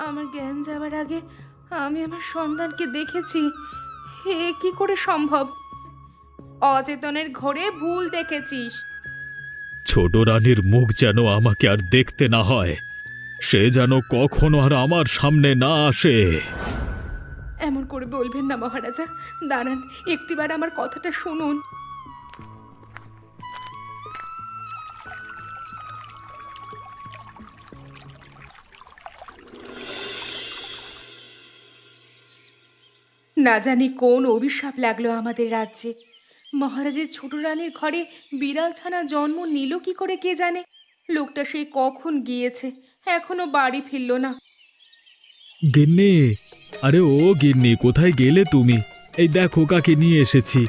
আমার জ্ঞান যাওয়ার আগে আমি আমার সন্তানকে দেখেছি। এ কি করে সম্ভব? অচেতনের ঘোরে ভুল দেখেছিস। ছোট রানীর মুখ যেন আমাকে আর দেখতে না হয়, সে যেন কখনো আর আমার সামনে না আসে। এমন করে বলবেন না মহারাজা। দাঁড়ান, একটিবার আমার কথাটা শুনুন। না জানি কোন অভিশাপ লাগলো আমাদের রাজ্যে। মহারাজের ছোট রানীর ঘরে বিড়াল ছানা জন্ম নিল কি করে কে জানে। লোকটা সেই কখন গিয়েছে, এখনো বাড়ি ফিরল না। গিন্নি, আরে ও গিন্নি, কোথায় গেলে তুমি? এই দেখো কাকে নিয়ে এসেছি।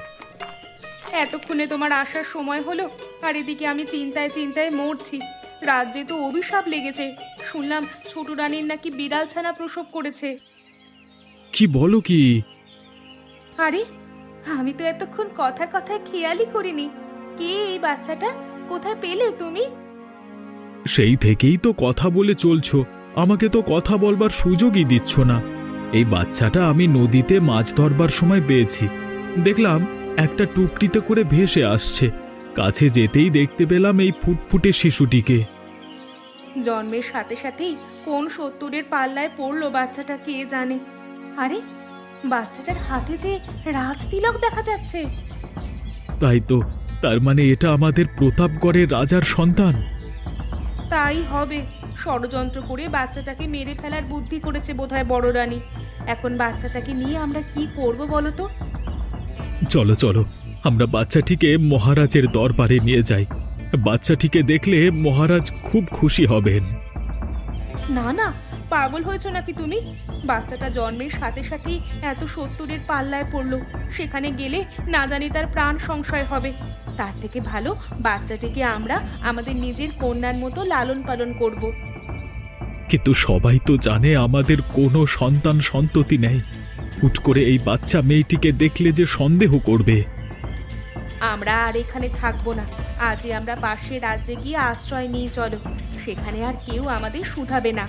এতক্ষণে তোমার আসার সময় হলো, আর এদিকে আমি চিন্তায় চিন্তায় মরছি। রাজ্যে তো অভিশাপ লেগেছে। শুনলাম ছোট রানীর নাকি বিড়াল ছানা প্রসব করেছে। কি বলো কি? আরে, আমি তো এতক্ষণ কথার কথায় খেয়ালই করিনি। কে এই বাচ্চাটা? কোথায় পেলে তুমি? সেই থেকেই তো কথা বলে চলছো, আমাকে তো কথা বলবার সুযোগই দিচ্ছ না। এই বাচ্চাটা আমি নদীতে মাছ ধরবার সময় পেয়েছি। দেখলাম একটা টুকরিতে করে ভেসে আসছে। কাছে যেতেই দেখতে পেলাম এই ফুটফুটে শিশুটিকে। জন্মের সাথে সাথেই কোন সত্তরের পাল্লায় পড়লো বাচ্চাটা কে জানে। আরে, বাচ্চাটার হাতে যে রাজতিলক দেখা যাচ্ছে। তাই তো, তার মানে এটা আমাদের প্রতাপগড়ের রাজার সন্তান। তাই হবে। ষড়যন্ত্র করে বাচ্চাটাকে মেরে ফেলার বুদ্ধি করেছে বোধহয় বড় রানী। এখন বাচ্চাটাকে নিয়ে আমরা কি করব বলো তো? চলো চলো, আমরা বাচ্চাটিকে মহারাজের দরবারে নিয়ে যাই। বাচ্চাটিকে দেখলে মহারাজ খুব খুশি হবেন। না না, পাগল হয়েছো নাকি তুমি? বাচ্চাটা জন্মের সাথে সাথেই এত সত্তরের পাল্লায় পড়লো। সেখানে গেলে না জানি তার প্রাণ সংশয় হবে। তার থেকে ভালো বাচ্চাটিকে আমরা আমাদের নিজের কন্যার মতো লালন পালন করব। কিন্তু সবাই তো জানে আমাদের কোনো সন্তান সন্ততি নেই। হুট করে এই বাচ্চা মেয়েটিকে দেখলে যে সন্দেহ করবে। আমরা আর এখানে থাকবো না। আজই আমরা পাশের রাজ্যে গিয়ে আশ্রয় নিয়ে চলো। সেখানে আর কেউ আমাদের শুধাবে না।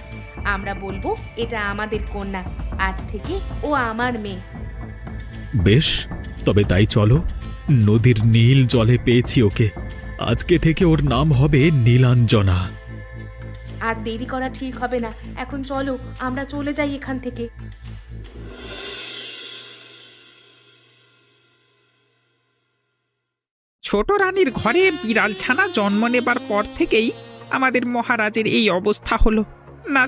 আমরা বলবো এটা আমাদের কন্যা। আজ থেকে ও আমার মেয়ে। বেশ, তবে তাই চলো। নদীর নীল জলে পেয়েছি ওকে। আজকে থেকে ওর নাম হবে নীলাঞ্জনা। আর দেরি করা ঠিক হবে না। এখন চলো, আমরা চলে যাই এখান থেকে। ছোট রানীর ঘরে বিড়াল ছানা জন্ম নেবার পর থেকেই আমাদের মহারাজের এই অবস্থা হলো। না